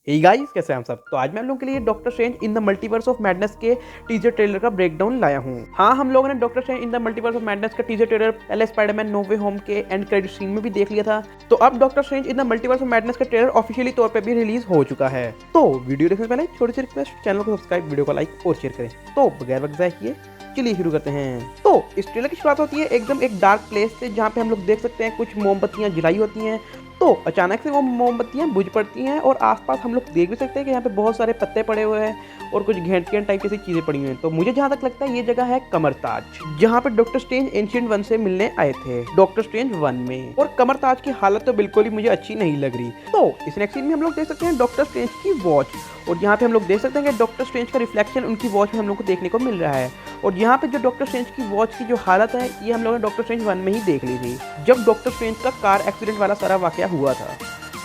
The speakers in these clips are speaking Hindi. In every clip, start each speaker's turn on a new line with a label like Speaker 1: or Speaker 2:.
Speaker 1: हे गाइस, कैसे हैं हम सब। तो आज मैं आप लोगों के लिए doctor strange in the multiverse of madness के टीजर ट्रेलर का ब्रेकडाउन लाया हूँ। हाँ, हम लोगों ने doctor strange in the multiverse of madness का टीजर ट्रेलर पहले स्पाइडरमैन नो वे होम के एंड क्रेडिट सीन में भी देख लिया था। तो अब doctor strange in the multiverse of madness का ट्रेलर ऑफिशियली तौर पर भी रिलीज हो चुका है। तो वीडियो देखने से पहले छोटी सी रिक्वेस्ट, चैनल को सब्सक्राइब, वीडियो को लाइक और शेयर करें। तो बगैर वक्त जाए किए चलिए शुरू करते हैं। तो इस ट्रेलर की शुरुआत होती है एकदम एक डार्क प्लेस से, जहाँ पे हम लोग देख सकते हैं कुछ मोमबत्तियां जलाई होती हैं। तो अचानक से वो मोमबत्तियां बुझ पड़ती हैं और आसपास हम लोग देख भी सकते हैं कि यहाँ पे बहुत सारे पत्ते पड़े हुए हैं और कुछ घेंटियां टाइप की चीजें पड़ी हुई हैं। तो मुझे जहाँ तक लगता है ये जगह है कमरताज, जहाँ पे डॉक्टर स्ट्रेंज एंशिएंट वन से मिलने आए थे डॉक्टर स्ट्रेंज वन में। और कमरताज की हालत तो बिल्कुल ही मुझे अच्छी नहीं लग रही। तो इस नेक्स्ट सीन में हम लोग देख सकते हैं डॉक्टर स्ट्रेंज की वॉच, और यहाँ पे हम लोग देख सकते हैं कि डॉक्टर स्ट्रेंज का रिफ्लेक्शन उनकी वॉच में हम लोग को देखने को मिल रहा है। और यहाँ पे जो डॉक्टर स्ट्रेंज की वॉच की जो हालत है, ये हम लोगों ने डॉक्टर स्ट्रेंज वन में ही देख ली थी, जब डॉक्टर स्ट्रेंज का कार एक्सीडेंट वाला सारा वाकया हुआ था।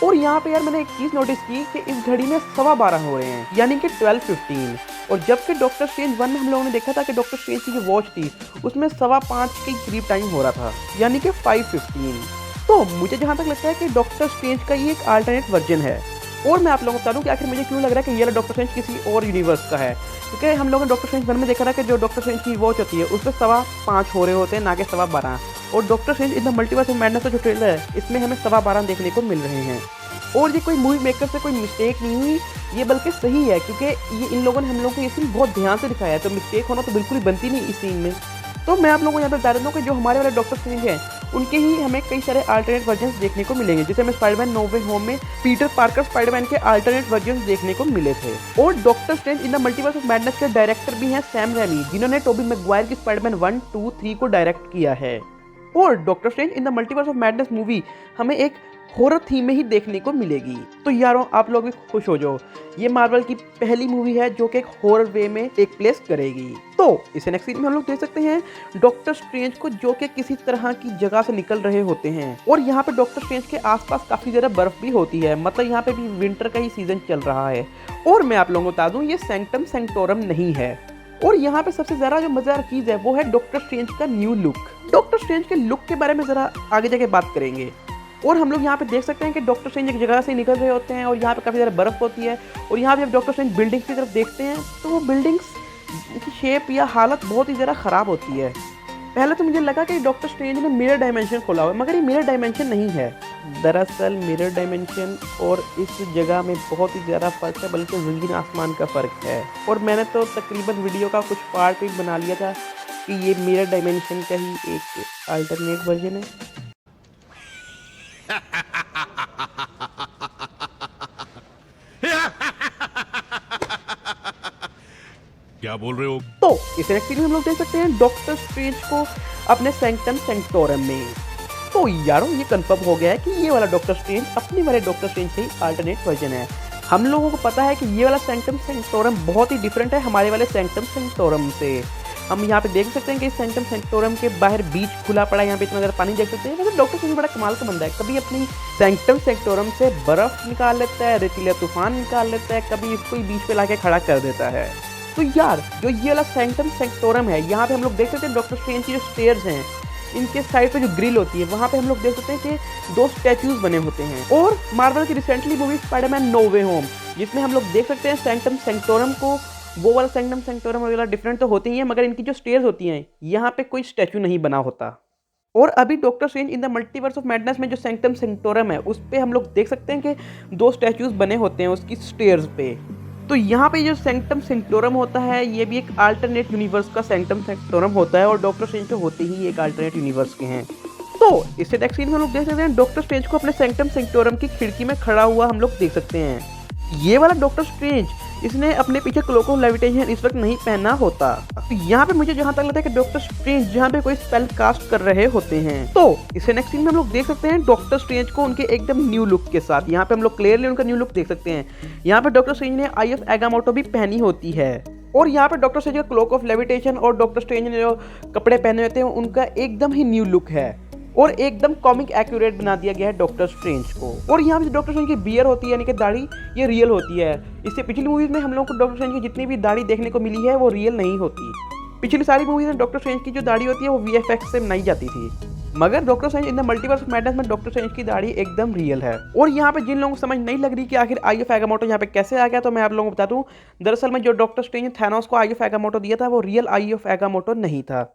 Speaker 1: और यहाँ पे यार मैंने एक चीज नोटिस की कि इस घड़ी में 12:15 हो रहे हैं, यानी कि 12:15। और जबकि डॉक्टर स्ट्रेंज वन में हम लोगों ने देखा था कि डॉक्टर स्ट्रेंज की जो वॉच थी उसमें 5:15 के करीब टाइम हो रहा था, यानी कि 5:15। तो मुझे जहाँ तक लगता है कि डॉक्टर स्ट्रेंज का ये एक अल्टरनेट वर्जन है। और मैं आप लोगों को बता दूं कि आखिर मुझे क्यों लग रहा है कि ये वाला डॉक्टर स्ट्रेंज किसी और यूनिवर्स का है, क्योंकि हम लोगों ने डॉक्टर स्ट्रेंज वन में देखा था कि जो डॉक्टर स्ट्रेंज की वॉच होती है उसमें 5:15 हो रहे होते हैं, ना कि 12:15। और doctor strange in the multiverse of madness का जो ट्रेलर है, इसमें हमें 12:15 देखने को मिल रहे हैं। और ये कोई मूवी मेकर से कोई मिस्टेक नहीं हुई, ये बल्कि सही है, क्योंकि ये इन लोगों ने हम लोगों को ये सीन बहुत ध्यान से दिखाया है। तो मिस्टेक होना तो बिल्कुल ही बनती नहीं इस सीन में। तो मैं आप लोगों को यहाँ पर बता देता हूँ कि जो हमारे वाले डॉक्टर स्ट्रेंज हैं उनके ही हमें कई सारे अल्टरनेट वर्जन्स देखने को मिलेंगे, जैसे हमें स्पाइडरमैन नो वे होम में पीटर पार्कर स्पाइडरमैन के अल्टरनेट वर्जन्स देखने को मिले थे। और doctor strange in the multiverse of madness के डायरेक्टर भी हैं सैम रेमी, जिन्होंने टोबी मैगवायर की स्पाइडरमैन 1, 2, 3 को डायरेक्ट किया है। और doctor strange in the multiverse of madness movie हमें एक हॉरर थीम में ही देखने को मिलेगी। तो यारों, आप लोग भी खुश हो जाओ, ये मार्वल की पहली मूवी है जो कि एक हॉरर वे में एक प्लेस करेगी। तो इस नेक्स्ट सीन में हम लोग देख सकते हैं डॉक्टर स्ट्रेंज को, जो कि किसी तरह की जगह से निकल रहे होते हैं। और यहाँ पे डॉक्टर स्ट्रेंज के आसपास काफी ज्यादा बर्फ भी होती है, मतलब यहाँ पे भी विंटर का ही सीजन चल रहा है। और मैं आप लोगों को बता दूं, ये सैंक्टम सैंक्टोरम नहीं है। और यहाँ पे सबसे ज्यादा जो मजेदार चीज है वो है डॉक्टर स्ट्रेंज का न्यू लुक। डॉक्टर स्ट्रेंज के लुक के बारे में जरा आगे जाके बात करेंगे। और हम लोग यहाँ पे देख सकते हैं कि डॉक्टर स्ट्रेंज एक जगह से निकल रहे होते हैं और यहाँ पे काफ़ी ज़्यादा बर्फ़ होती है। और यहाँ पे जब डॉक्टर स्ट्रेंज बिल्डिंग्स की तरफ देखते हैं तो वो बिल्डिंग्स की शेप या हालत बहुत ही ज़्यादा ख़राब होती है। पहले तो मुझे लगा कि डॉक्टर स्ट्रेंज ने मिरर डायमेंशन खोला हुआ है, मगर ये मिरर डायमेंशन नहीं है। दरअसल मिरर डायमेंशन और इस जगह में बहुत ही ज़्यादा फ़र्क है, बल्कि ज़मीन आसमान का फ़र्क है। और मैंने तो तकरीबन वीडियो का कुछ पार्ट भी बना लिया था कि ये मिरर डायमेंशन का ही एक अल्टरनेट वर्जन है।
Speaker 2: क्या बोल रहे हो?
Speaker 1: तो इस नेक्स्ट सीन में हम लोग देख सकते हैं डॉक्टर स्ट्रेंज को अपने सैंक्टम सैंक्टोरम में। तो यारों, ये कंफर्म हो गया है कि ये वाला डॉक्टर स्ट्रेंज अपने वाले डॉक्टर स्ट्रेंज से ही अल्टरनेट वर्जन है। हम लोगों को पता है कि ये वाला सैंक्टम सैंक्टोरम बहुत ही डिफरेंट है हमारे वाले सैंक्टम सैंक्टोरम से। हम यहाँ पे देख सकते हैं कि सैंक्टम सैंक्टोरम के बाहर बीच खुला पड़ा है, यहाँ पे इतना ज़्यादा पानी देख सकते हैं। मतलब डॉक्टर स्ट्रेंज बड़ा कमाल का बंदा है, कभी अपनी सैंक्टम सैंक्टोरम से बर्फ निकाल लेता है, रेतीला तूफान निकाल लेता है, कभी इसको ही बीच पे लाके खड़ा कर देता है। तो यार, जो ये वाला सैंक्टम सैंक्टोरम है, यहाँ पे हम लोग देख सकते हैं डॉक्टर स्ट्रेंज की जो स्टेयर्स हैं, इनके साइड पे जो ग्रिल होती है, वहाँ पे हम लोग देख सकते हैं कि 2 स्टैचूज बने होते हैं। और मार्वल की रिसेंटली मूवी स्पाइडरमैन नो वे होम, जिसमें हम लोग देख सकते हैं सैंक्टम सैंक्टोरम को, वो वाला सैंक्टम सैंक्टोरम वगैरह डिफरेंट तो होते ही हैं, मगर इनकी जो स्टेयर्स होती हैं यहाँ पे कोई स्टैचू नहीं बना होता। और अभी doctor strange in the multiverse of madness में जो सैंक्टम सैंक्टोरम है, उस पे हम लोग देख सकते हैं कि 2 स्टैचूज बने होते हैं उसकी स्टेयर्स पे। तो यहाँ पे जो सैंक्टम सैंक्टोरम होता है, ये भी एक अल्टरनेट यूनिवर्स का सैंक्टम सैंक्टोरम होता है, और डॉक्टर स्ट्रेंज तो होते ही एक अल्टरनेट यूनिवर्स के हैं। तो इससे नेक्स्ट सीन में हम लोग देख सकते हैं डॉक्टर स्ट्रेंज को अपने सैंक्टम सैंक्टोरम की खिड़की में खड़ा हुआ हम लोग देख सकते हैं। ये वाला डॉक्टर स्ट्रेंज, इसने अपने पीछे क्लोक ऑफ लेविटेशन इस वक्त नहीं पहना होता। तो यहाँ पे मुझे जहाँ तक लगता है कि डॉक्टर स्ट्रेंज जहाँ पे कोई स्पेल कास्ट कर रहे होते हैं। तो इसे नेक्स्ट सीन में हम लोग देख सकते हैं डॉक्टर स्ट्रेंज को उनके एकदम न्यू लुक के साथ। यहाँ पे हम लोग क्लियरली उनका न्यू लुक देख सकते हैं। यहाँ पे डॉक्टर स्ट्रेंज ने आई ऑफ एगामोटो भी पहनी होती है। और यहाँ पे डॉक्टर स्ट्रेंज का क्लोक ऑफ लेविटेशन और डॉक्टर स्ट्रेंज ने जो कपड़े पहने होते हैं उनका एकदम ही न्यू लुक है, और एकदम कॉमिक एक्यूरेट बना दिया गया है डॉक्टर स्ट्रेंज को। और यहाँ पे डॉक्टर स्ट्रेंज की बियर होती है, यानी कि दाढ़ी, ये रियल होती है। इससे पिछली मूवीज में हम लोग को डॉक्टर स्ट्रेंज की जितनी भी दाढ़ी देखने को मिली है वो रियल नहीं होती। पिछली सारी मूवीज में डॉक्टर स्ट्रेंज की जो दाढ़ी होती है वो VFX से बनाई जाती थी। मगर doctor strange in the multiverse of madness में डॉक्टर स्ट्रेंज की दाढ़ी एकदम रियल है। और यहाँ पे जिन लोगों को समझ नहीं लग रही कि आखिर आई ऑफ एगामोटो यहाँ पे कैसे आ गया, तो मैं आप लोगों को बता दूं, दरअसल में जो डॉक्टर स्ट्रेंज ने थैनोस को आई ऑफ एगामोटो दिया था वो रियल आई ऑफ एगामोटो नहीं था।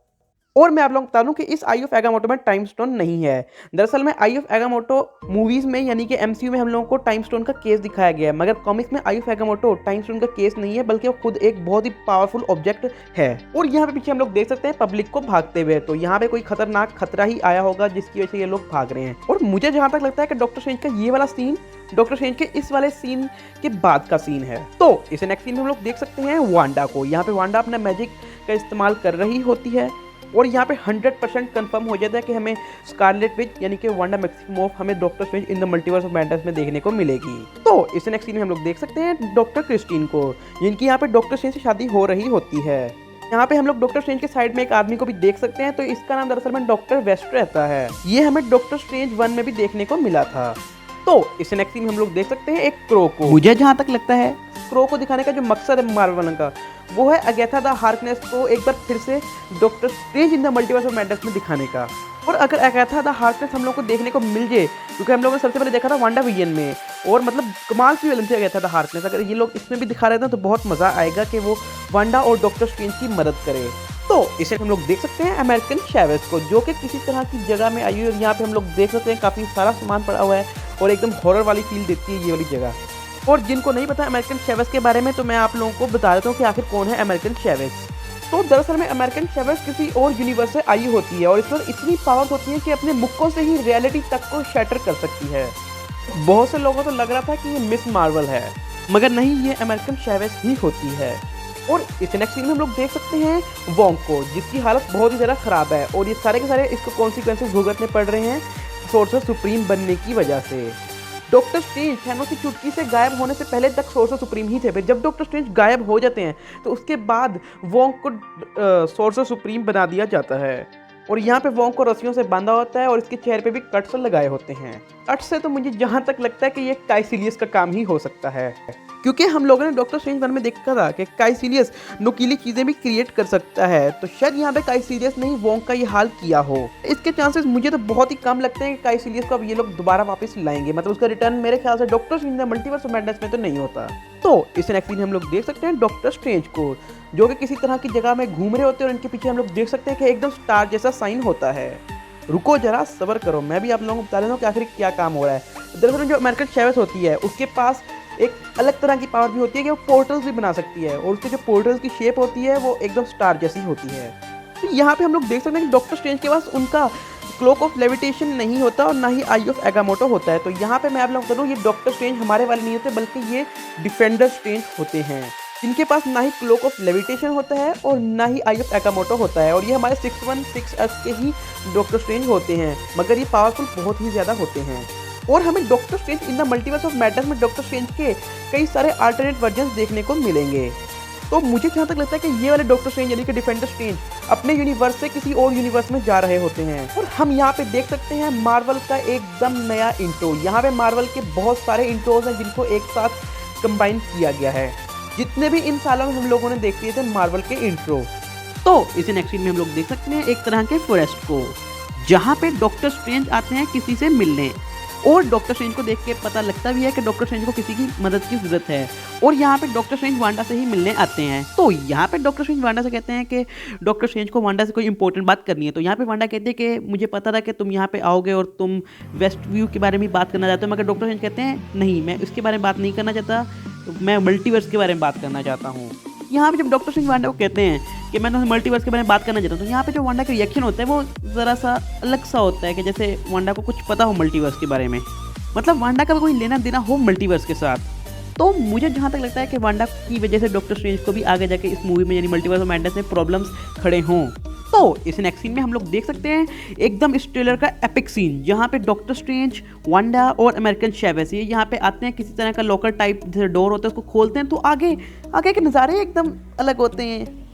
Speaker 1: और मैं आप लोगों को बता दूं कि इस आई ऑफ एगामोटो में टाइम स्टोन नहीं है। दरअसल में आई ऑफ एगामोटो मूवीज में यानी कि एमसीयू में हम लोगों को टाइम स्टोन का केस दिखाया गया है, मगर कॉमिक्स में आई ऑफ एगामोटो टाइम स्टोन का केस नहीं है, बल्कि वो खुद एक बहुत ही पावरफुल ऑब्जेक्ट है। और यहाँ पे पीछे हम लोग देख सकते हैं पब्लिक को भागते हुए, तो यहाँ पे कोई खतरनाक खतरा ही आया होगा जिसकी वजह से ये लोग भाग रहे हैं। और मुझे जहां तक लगता है कि डॉक्टर स्ट्रेंज का ये वाला सीन डॉक्टर स्ट्रेंज के इस वाले सीन के बाद का सीन है। तो इस नेक्स्ट सीन में हम लोग देख सकते हैं वांडा को। यहाँ पे वांडा अपना मैजिक का इस्तेमाल कर रही होती है और यहाँ पे 100% कंफर्म हो जाता है कि हमें स्कारलेट विच यानी कि वांडा मैक्सिमोफ हमें doctor strange in the multiverse of madness में देखने को मिलेगी। तो इस नेक्स्ट सीन में हम लोग देख सकते हैं डॉक्टर क्रिस्टीन को, जिनकी यहाँ पे डॉक्टर स्ट्रेंज से शादी हो रही होती है। यहाँ पे हम लोग डॉक्टर स्ट्रेंज के साइड में एक आदमी को भी देख सकते हैं, तो इसका नाम दरअसल में डॉक्टर वेस्ट रहता है। ये हमें डॉक्टर स्ट्रेंज 1 में भी देखने को मिला था। तो इस नेक्स्ट सीन में हम लोग देख सकते हैं एक क्रो को। मुझे जहां तक लगता है क्रो को दिखाने का जो मकसद है मार्वल का, वो है अगेथा द हार्कनेस को एक बार फिर से doctor strange in the multiverse of madness में दिखाने का। और अगर अगेथा द हार्कनेस हम लोग को देखने को मिल जाए, क्योंकि हम लोगों ने सबसे पहले देखा था वांडा विजन में, और मतलब कमाल की विलन थी अगेथा द हार्कनेस, अगर ये लोग इसमें भी दिखा रहे थे तो बहुत मजा आएगा कि वो वांडा और डॉक्टर स्ट्रेंज की मदद करे। तो इसे हम लोग देख सकते हैं अमेरिकन चैवेज को, जो कि किसी तरह की जगह में आई हुई है। यहाँ पे हम लोग देख सकते हैं काफी सारा सामान पड़ा हुआ है और एकदम हॉरर वाली फील देती है ये वाली जगह। और जिनको नहीं पता अमेरिकन चैवेज के बारे में, तो मैं आप लोगों को बता देता हूँ कि आखिर कौन है अमेरिकन चैवेज। तो दरअसल में अमेरिकन चैवेज किसी और यूनिवर्स से आई होती है और इस पर इतनी पावर होती है कि अपने मुक्कों से ही रियलिटी तक को शैटर कर सकती है। बहुत से लोगों को लग रहा था कि ये मिस मार्वल है, मगर नहीं, ये अमेरिकन चैवेज ही होती है। और इस नेक्स्ट सीन में हम लोग देख सकते हैं वोंग को, जिसकी हालत बहुत ही ज़्यादा ख़राब है और ये सारे के सारे इसको कॉन्सिक्वेंसेस भुगतने पड़ रहे हैं सोर्सर सुप्रीम बनने की वजह से। डॉक्टर स्ट्रेंज थैनोस की चुटकी से गायब होने से पहले तक सोर्सर सुप्रीम ही थे, फिर जब डॉक्टर स्ट्रेंज गायब हो जाते हैं तो उसके बाद वोंग को सोर्सर सुप्रीम बना दिया जाता है। और यहाँ पे वोंग को रस्सियों से बांधा होता है और इसके चेहरे पे भी कट्स लगाए होते हैं। कट से तो मुझे जहाँ तक लगता है कि ये काइसिलियस का काम ही हो सकता है, क्योंकि हम लोगों ने डॉक्टर स्ट्रेंज 1 में देखा था कि काइसिलियस नुकीली चीजें भी क्रिएट कर सकता है, तो शायद यहाँ पे काइसिलियस ने ही वोंग का ये हाल किया हो। इसके चांसेस मुझे तो बहुत ही कम लगते हैं कि काइसिलियस को अब ये लोग दोबारा वापस लाएंगे, मतलब उसका रिटर्न मेरे ख्याल से doctor strange the multiverse of madness में तो नहीं होता। तो इस नेक्स्ट सीन हम लोग देख सकते हैं डॉक्टर स्ट्रेंज को, जो कि किसी तरह की जगह में घूम रहे होते हैं और इनके पीछे हम लोग देख सकते हैं कि एकदम स्टार जैसा साइन होता है। रुको जरा, सब्र करो, मैं भी आप लोगों को बता देता हूँ कि आखिर क्या काम हो रहा है। दरअसल जो अमेरिकन चैवेज होती है उसके पास एक अलग तरह की पावर भी होती है कि वो पोर्टल्स भी बना सकती है, और उसके जो पोर्टल्स की शेप होती है वो एकदम स्टार जैसी होती है। तो यहाँ पे हम लोग देख सकते हैं कि डॉक्टर स्ट्रेंज के पास उनका क्लोक ऑफ लेविटेशन नहीं होता और ना ही आई ऑफ एगामोटो होता है। तो यहाँ पे मैं आप लोगों को बताऊँ, ये डॉक्टर स्ट्रेंज हमारे वाले नहीं होते, बल्कि ये डिफेंडर स्ट्रेंज होते हैं, जिनके पास ना ही क्लोक ऑफ लेविटेशन होता है और ना ही आई ऑफ एगामोटो होता है। और ये हमारे 616S के ही डॉक्टर स्ट्रेंज होते हैं, मगर ये पावरफुल बहुत ही ज़्यादा होते हैं। और हमें doctor strange in the multiverse of madness में डॉक्टर स्ट्रेंज के कई सारे अल्टरनेट वर्जन्स देखने को मिलेंगे। तो मुझे जहाँ तक लगता है कि ये वाले डॉक्टर स्ट्रेंज यानी कि डिफेंडर स्ट्रेंज अपने यूनिवर्स से किसी और यूनिवर्स में जा रहे होते हैं। और हम यहाँ पे देख सकते हैं मार्वल का एकदम नया इंट्रो। यहाँ पे मार्वल के बहुत सारे इंट्रोज हैं जिनको एक साथ कंबाइन किया गया है, जितने भी इन सालों में हम लोगों ने देख लिए थे मार्वल के इंट्रो। तो इसे नेक्स्ट सीन में हम लोग देख सकते हैं एक तरह के फॉरेस्ट को, जहाँ पे डॉक्टर स्ट्रेंज आते हैं किसी से मिलने, और डॉक्टर स्ट्रेंज को देख के पता लगता भी है कि डॉक्टर स्ट्रेंज को किसी की मदद की जरूरत है। और यहाँ पे डॉक्टर स्ट्रेंज वांडा से ही मिलने आते हैं। तो यहाँ पे डॉक्टर स्ट्रेंज वांडा से कहते हैं कि डॉक्टर स्ट्रेंज को वांडा से कोई इंपॉर्टेंट बात करनी है। तो यहाँ पे वांडा कहते हैं कि मुझे पता था कि तुम यहाँ पे आओगे और तुम वेस्ट व्यू के बारे में बात करना चाहते हो, मगर डॉक्टर स्ट्रेंज कहते हैं नहीं, मैं इसके बारे में बात नहीं करना चाहता, मैं मल्टीवर्स के बारे में बात करना चाहता हूँ। यहाँ पे जब डॉक्टर स्ट्रेंज वांडा को कहते हैं कि मैं तो मल्टीवर्स के बारे में बात करना चाहता हूँ, तो यहाँ पे जो वांडा का रिएक्शन होता है वो ज़रा सा अलग सा होता है, कि जैसे वांडा को कुछ पता हो मल्टीवर्स के बारे में, मतलब वांडा का कोई लेना देना हो मल्टीवर्स के साथ। तो मुझे जहाँ तक लगता है कि वांडा की वजह से डॉक्टर स्ट्रेंज को भी आगे जाके इस मूवी में यानी मल्टीवर्स ऑफ मैडनेस में प्रॉब्लम्स खड़े हों। तो इस नेक्स्ट सीन में हम लोग देख सकते हैं एकदम इस ट्रेलर का एपिक सीन, जहाँ पे डॉक्टर स्ट्रेंज, वांडा और अमेरिकन चैवेज ये यहाँ पे आते हैं, किसी तरह का लॉकर टाइप जैसे डोर होता है उसको खोलते हैं, तो आगे के नज़ारे एकदम अलग होते हैं।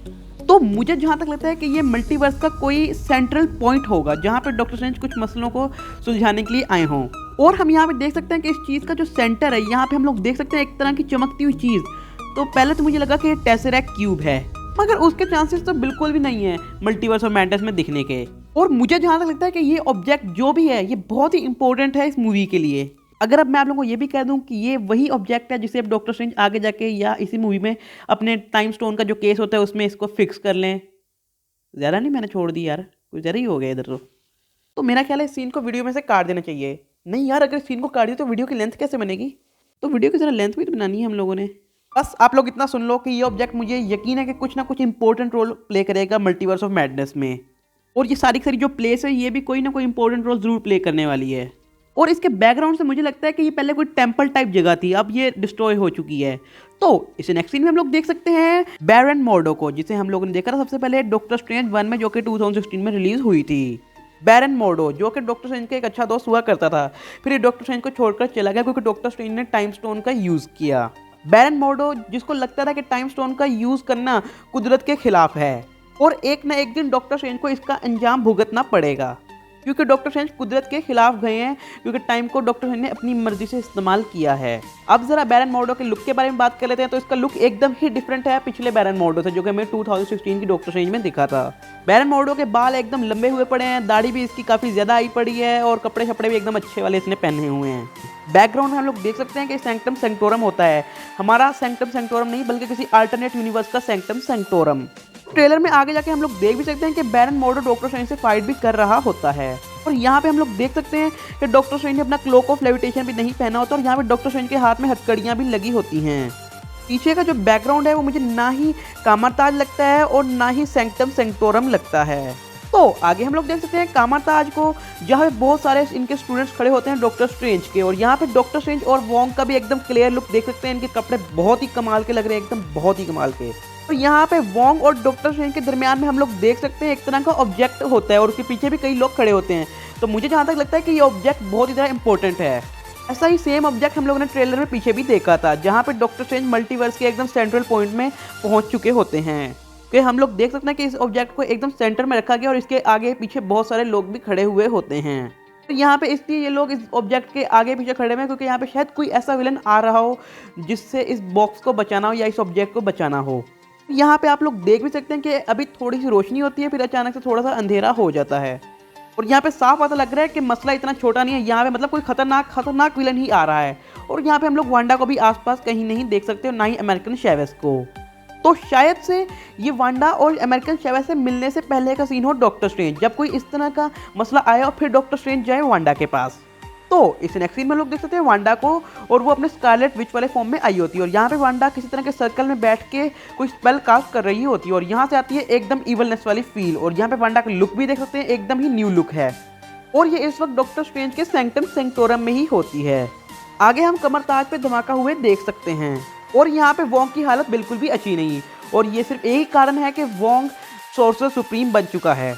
Speaker 1: तो मुझे जहाँ तक लगता है कि ये मल्टीवर्स का कोई सेंट्रल पॉइंट होगा जहाँ पे डॉक्टर स्ट्रेंज कुछ मसलों को सुलझाने के लिए आए हों। और हम यहाँ पे देख सकते हैं कि इस चीज़ का जो सेंटर है, यहाँ पे हम लोग देख सकते हैं एक तरह की चमकती हुई चीज़। तो पहले तो मुझे लगा कि ये टेसरेक्ट क्यूब है, मगर उसके चांसेस तो बिल्कुल भी नहीं है मल्टीवर्स ऑफ मैडनेस में दिखने के। और मुझे जहाँ तक लगता है कि ये ऑब्जेक्ट जो भी है ये बहुत ही इंपॉर्टेंट है इस मूवी के लिए। अगर अब मैं आप लोगों को ये भी कह दूं कि ये वही ऑब्जेक्ट है जिसे अब डॉक्टर स्ट्रेंज आगे जाके या इसी मूवी में अपने टाइम स्टोन का जो केस होता है उसमें इसको फिक्स कर लें। ज़्यादा नहीं मैंने छोड़ दी यार, कुछ ज़्यादा ही हो गया इधर तो मेरा ख्याल है इस सीन को वीडियो में से काट देना चाहिए। नहीं यार, अगर इस सीन को काट दी तो वीडियो की लेंथ कैसे बनेगी? तो वीडियो की ज़रा लेंथ भी तो बनानी है हम लोगों ने। बस आप लोग इतना सुन लो कि ये ऑब्जेक्ट मुझे यकीन है कि कुछ ना कुछ इंपॉर्टेंट रोल प्ले करेगा मल्टीवर्स ऑफ मैडनेस में, और ये सारी की सारी जो प्लेस है ये भी कोई ना कोई इंपॉर्टेंट रोल जरूर प्ले करने वाली है। और इसके बैकग्राउंड से मुझे लगता है कि ये पहले कोई टेंपल टाइप जगह थी, अब ये डिस्ट्रॉय हो चुकी है। तो इसे नेक्स्ट सीन में हम लोग देख सकते हैं बैरन मॉर्डो को, जिसे हम लोगों ने देखा था सबसे पहले डॉक्टर स्ट्रेंज 1 में, जो कि 2016 में रिलीज हुई थी। बैरन मॉर्डो जो कि डॉक्टर स्ट्रेंज का एक अच्छा दोस्त हुआ करता था, फिर ये डॉक्टर स्ट्रेंज को छोड़कर चला गया क्योंकि डॉक्टर स्ट्रेंज ने टाइम स्टोन का यूज़ किया। बैरन मॉर्डो जिसको लगता था कि टाइम स्टोन का यूज़ करना कुदरत के खिलाफ है, और एक ना एक दिन डॉक्टर स्ट्रेंज को इसका अंजाम भुगतना पड़ेगा, क्योंकि डॉक्टर स्ट्रेंज कुदरत के खिलाफ गए हैं, क्योंकि टाइम को डॉक्टर स्ट्रेंज ने अपनी मर्जी से इस्तेमाल किया है। अब जरा बैरन मॉर्डो के लुक के बारे में बात कर लेते हैं। तो इसका लुक एकदम ही डिफरेंट है पिछले बैरन मॉर्डो से, जो कि हमें 2016 की डॉक्टर स्ट्रेंज में दिखा था। बैरन मॉर्डो के बाल एकदम लंबे हुए पड़े हैं, दाढ़ी भी इसकी काफ़ी ज़्यादा आई पड़ी है, और कपड़े शपड़े भी एकदम अच्छे वाले इसने पहने हुए हैं। बैकग्राउंड में हम लोग देख सकते हैं कि सैंक्टम सैंक्टोरम होता है, हमारा सैंक्टम सैंक्टोरम नहीं बल्कि किसी अल्टरनेट यूनिवर्स का सैंक्टम सैंक्टोरम। ट्रेलर में आगे जाके हम लोग देख भी सकते हैं कि बैरन मॉर्डो डॉक्टर स्ट्रेंज से फाइट भी कर रहा होता है, और यहाँ पे हम लोग देख सकते हैं कि डॉक्टर स्ट्रेंज ने अपना क्लोक ऑफ लेविटेशन भी नहीं पहना होता, और यहाँ पे डॉक्टर स्ट्रेंज के हाथ में हथकड़ियाँ भी लगी होती हैं। पीछे का जो बैकग्राउंड है वो मुझे ना ही कामरताज लगता है और ना ही सैंक्टम सैंक्टोरम लगता है। तो आगे हम लोग देख सकते हैं कामरताज को, जहाँ पे बहुत सारे इनके स्टूडेंट्स खड़े होते हैं डॉक्टर स्ट्रेंज के, और यहाँ पे डॉक्टर स्ट्रेंज और वोंग का भी एकदम क्लियर लुक देख सकते हैं। इनके कपड़े बहुत ही कमाल के लग रहे हैं, एकदम बहुत ही कमाल के। और यहाँ पे वोंग और डॉक्टर स्ट्रेंज के दरमियान में हम लोग देख सकते हैं एक तरह का ऑब्जेक्ट होता है, और उसके पीछे भी कई लोग खड़े होते हैं। तो मुझे जहाँ तक लगता है कि ये ऑब्जेक्ट बहुत ही ज़्यादा इंपॉर्टेंट है। ऐसा ही सेम ऑब्जेक्ट हम लोगों ने ट्रेलर में पीछे भी देखा था, जहाँ पे डॉक्टर स्ट्रेंज मल्टीवर्स के एकदम सेंट्रल पॉइंट में पहुँच चुके होते हैं। कि हम लोग देख सकते हैं कि इस ऑब्जेक्ट को एकदम सेंटर में रखा गया, और इसके आगे पीछे बहुत सारे लोग भी खड़े हुए होते हैं। तो यहाँ पे इसलिए ये लोग इस ऑब्जेक्ट के आगे पीछे खड़े हैं क्योंकि यहाँ पे शायद कोई ऐसा विलन आ रहा हो जिससे इस बॉक्स को बचाना हो या इस ऑब्जेक्ट को बचाना हो। यहाँ पे आप लोग देख भी सकते हैं कि अभी थोड़ी सी रोशनी होती है, फिर अचानक से थोड़ा सा अंधेरा हो जाता है, और यहाँ पे साफ पता लग रहा है कि मसला इतना छोटा नहीं है। यहाँ पे मतलब कोई खतरनाक विलन ही आ रहा है, और यहाँ पे हम लोग वांडा को भी आसपास कहीं नहीं देख सकते, और ना ही अमेरिकन चैवेस को। तो शायद से ये वांडा और अमेरिकन चैवेस से मिलने से पहले का सीन हो डॉक्टर स्ट्रेंज, जब कोई इस तरह का मसला आया और फिर डॉक्टर स्ट्रेंज जाए वांडा के पास। तो इस नेक्स्ट सीन में लोग देख सकते हैं वांडा को, और वो अपने स्कारलेट विच वाले फॉर्म में आई होती है, और यहाँ पे वांडा किसी तरह के सर्कल में बैठ के कोई स्पेल कास्ट कर रही होती है, और यहाँ से आती है एकदम इवलनेस वाली फील। और यहाँ पे वांडा का लुक भी देख सकते हैं, एकदम ही न्यू लुक है, और ये इस वक्त डॉक्टर स्ट्रेंज के सैंक्टम सैंक्टोरम में ही होती है। आगे हम कमरताज पे धमाका हुए देख सकते हैं, और यहाँ पे वोंग की हालत बिल्कुल भी अच्छी नहीं, और ये सिर्फ एक कारण है कि वोंग सोर्सर सुप्रीम बन चुका है।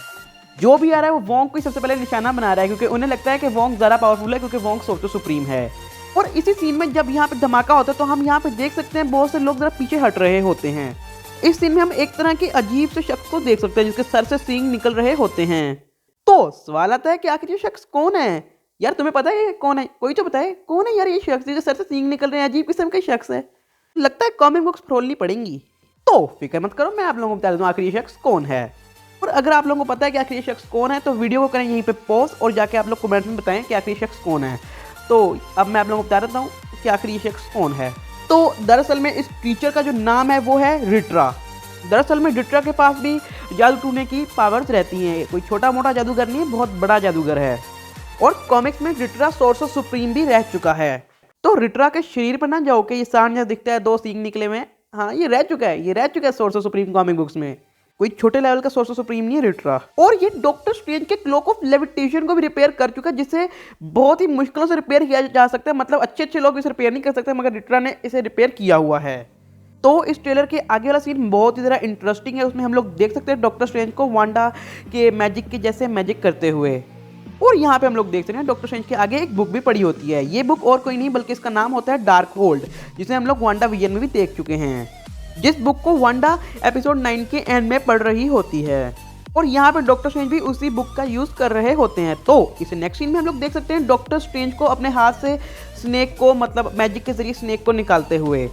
Speaker 1: जो भी आ रहा है वो वोंग को सबसे पहले निशाना बना रहा है, क्योंकि उन्हें लगता है कि वोंग ज़्यादा पावरफुल है, क्योंकि वोंग सोर्सर सुप्रीम है। और इसी सीन में जब यहाँ पे धमाका होता है तो हम यहाँ पे देख सकते हैं बहुत से लोग ज़रा पीछे हट रहे होते हैं। इस सीन में हम एक तरह के अजीब से शख्स को देख सकते हैं जिसके सर से सींग निकल रहे होते हैं। तो सवाल आता है कि आखिर ये शख्स कौन है? यार तुम्हें पता है कौन है? कोई तो बताए कौन है यार ये शख्स जिसके सर से सींग निकल रहे हैं, अजीब किस्म का शख्स है। लगता है कॉमिक बुक्स फरोलनी पड़ेंगी। तो फिक्र मत करो, मैं आप लोगों को बता दूँ आखिर ये शख्स कौन है। और अगर आप लोगों को पता है कि आखिर ये शख्स कौन है तो वीडियो को करें यहीं पे पॉज, और जाके आप लोग कमेंट में बताएं कि आखिर ये शख्स कौन है। तो अब मैं आप लोगों को बता देता हूँ कि आखिर ये शख्स कौन है। तो दरअसल में इस टीचर का जो नाम है वो है रिट्रा। दरअसल में रिट्रा के पास भी जादू टूटने की पावर्स रहती हैं, कोई छोटा मोटा जादूगर नहीं है, बहुत बड़ा जादूगर है। और कॉमिक्स में रिट्रा सोर्सर सुप्रीम भी रह चुका है। तो रिट्रा के शरीर पर ना जाओ कि ये सांड जैसा दिखता है, 2 सींग निकले हुए हैं, हाँ ये रह चुका है सोर्सर सुप्रीम कॉमिक बुक्स में। कोई छोटे लेवल का सोर्सर सुप्रीम नहीं है रिट्रा। और ये डॉक्टर स्ट्रेंज के क्लोक ऑफ लेविटेशन को भी रिपेयर कर चुका है, जिसे बहुत ही मुश्किलों से रिपेयर किया जा सकता है। मतलब अच्छे लोग इसे रिपेयर नहीं कर सकते, मगर रिट्रा ने इसे रिपेयर किया हुआ है। तो इस ट्रेलर के आगे वाला सीन बहुत ही ज़्यादा इंटरेस्टिंग है। उसमें हम लोग देख सकते हैं डॉक्टर स्ट्रेंज को वांडा के मैजिक के जैसे मैजिक करते हुए। और यहाँ पे हम लोग देख सकते हैं डॉक्टर स्ट्रेंज के आगे एक बुक भी पड़ी होती है। ये बुक और कोई नहीं बल्कि इसका नाम होता है डार्क होल्ड, जिसे हम लोग वांडा विजन में भी देख चुके हैं, जिस बुक को वांडा एपिसोड 9 के एंड में पढ़ रही होती है। और यहाँ पे डॉक्टर स्ट्रेंज भी उसी बुक का यूज़ कर रहे होते हैं। तो इस नेक्स्ट सीन में हम लोग देख सकते हैं डॉक्टर स्ट्रेंज को अपने हाथ से स्नेक को, मतलब मैजिक के जरिए स्नेक को निकालते हुए।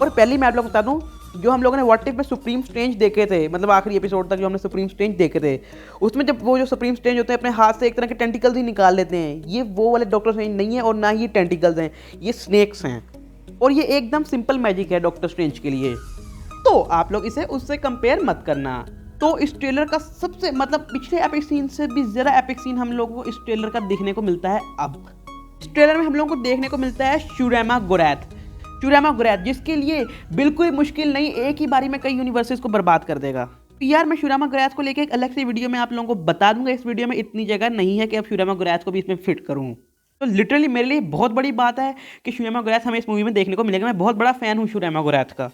Speaker 1: और पहले मैं आप लोग बता दूं जो हम लोगों ने व्हाट इफ में सुप्रीम स्ट्रेंज देखे थे, मतलब आखिरी एपिसोड तक जो हमने सुप्रीम स्ट्रेंज देखे थे, उसमें जब वो जो सुप्रीम स्ट्रेंज होते हैं अपने हाथ से एक तरह के टेंटिकल्स ही निकाल लेते हैं, ये वो वाले डॉक्टर स्ट्रेंज नहीं है और ना ही ये टेंटिकल्स हैं, ये स्नेक्स हैं। और ये एकदम सिंपल मैजिक है डॉक्टर स्ट्रेंज के लिए, तो आप लोग इसे उससे कंपेयर मत करना। तो इस ट्रेलर का सबसे मतलब पिछले एपिक सीन से भी ज़्यादा एपिक सीन हम लोगों को इस ट्रेलर का देखने को मिलता है अब। इस ट्रेलर में हम लोगों को देखने को मिलता है शुरैमा गोरैथ, जिसके लिए बिल्कुल ही मुश्किल नहीं, एक ही बारी में कई यूनिवर्सेस को बर्बाद कर देगा। यार मैं शुरैमा गोरैथ को लेके एक अलग से वीडियो में आप लोगों को बता दूंगा, इस वीडियो में इतनी जगह नहीं है कि अब शुरैमा गोरैथ को भी इसमें फिट करूँ। तो लिटरली मेरे लिए बहुत बड़ी बात है कि शुरैमा गोरैथ हमें इस मूवी में देखने को मिलेगा। मैं बहुत बड़ा फैन हूँ शुरैमा गोरैथ का।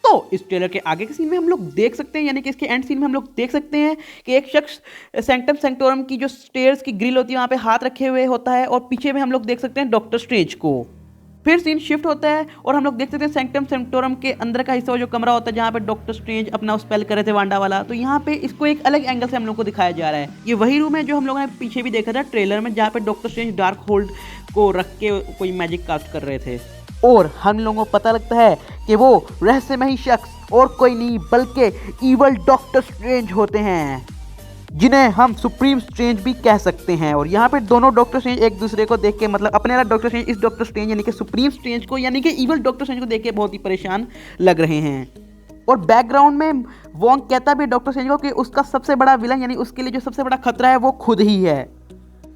Speaker 1: तो इस ट्रेलर के आगे के सीन में हम लोग देख सकते हैं, यानी कि इसके एंड सीन में हम लोग देख सकते हैं कि एक शख्स सैंक्टम सैंक्टोरम की जो स्टेयर्स की ग्रिल होती है वहाँ पे हाथ रखे हुए होता है और पीछे में हम लोग देख सकते हैं डॉक्टर स्ट्रेंज को। फिर सीन शिफ्ट होता है और हम लोग देख सकते हैं सैंक्टम सैंक्टोरम के अंदर का हिस्सा जो कमरा होता है जहाँ पे डॉक्टर स्ट्रेंज अपना स्पेल कर रहे थे वांडा वाला, तो यहाँ पे इसको एक अलग एंगल से हम लोग को दिखाया जा रहा है। ये वही रूम है जो हम लोगों ने पीछे भी देखा था ट्रेलर में, जहाँ पे डॉक्टर स्ट्रेंज डार्क होल्ड को रख के कोई मैजिक कास्ट कर रहे थे और हम लोगों को पता लगता है कि वो रहस्यमयी शख्स और कोई नहीं बल्कि इवल डॉक्टर स्ट्रेंज होते हैं, जिन्हें हम सुप्रीम स्ट्रेंज भी कह सकते हैं। और यहाँ पे दोनों डॉक्टर स्ट्रेंज एक दूसरे को देख के, मतलब अपने वाला डॉक्टर स्ट्रेंज इस डॉक्टर स्ट्रेंज यानी कि सुप्रीम स्ट्रेंज को यानी कि इवल डॉक्टर स्ट्रेंज को देख के बहुत ही परेशान लग रहे हैं। और बैकग्राउंड में वोंग कहता भी डॉक्टर स्ट्रेंज को कि उसका सबसे बड़ा विलन यानी उसके लिए जो सबसे बड़ा खतरा है वो खुद ही है।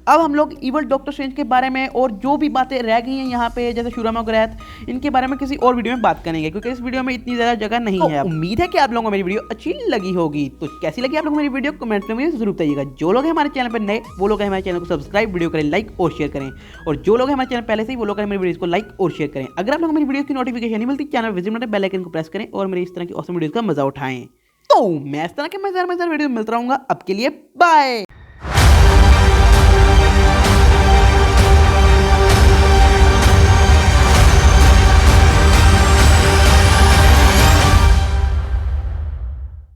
Speaker 1: अब हम लोग इवल डॉक्टर स्ट्रेंज के बारे में और जो भी बातें रह गई हैं यहाँ पे जैसे शुरैमा गोरैथ, इनके बारे में किसी और वीडियो में बात करेंगे क्योंकि इस वीडियो में इतनी ज़्यादा जगह नहीं है। उम्मीद है कि आप लोगों को मेरी वीडियो अच्छी लगी होगी। तो कैसी लगी आप लोगों को मेरी वीडियो कमेंट में मुझे जरूर बताइएगा। जो लोग हैं हमारे चैनल पर नए वो लोग हैं हमारे चैनल को सब्सक्राइब, वीडियो करें लाइक और शेयर करें, और जो लोग हैं हमारे चैनल पहले से ही वो लोग हैं मेरी वीडियो को लाइक और शेयर करें। अगर आप लोग मेरी वीडियो की नोटिफिकेशन नहीं मिलती, channel visit button bell icon को प्रेस करें और मेरी इस तरह की ऑसम वीडियो का मजा उठाएं। तो मैं इस तरह के मजेदार वीडियो मिलता रहूंगा। अब के लिए बाय।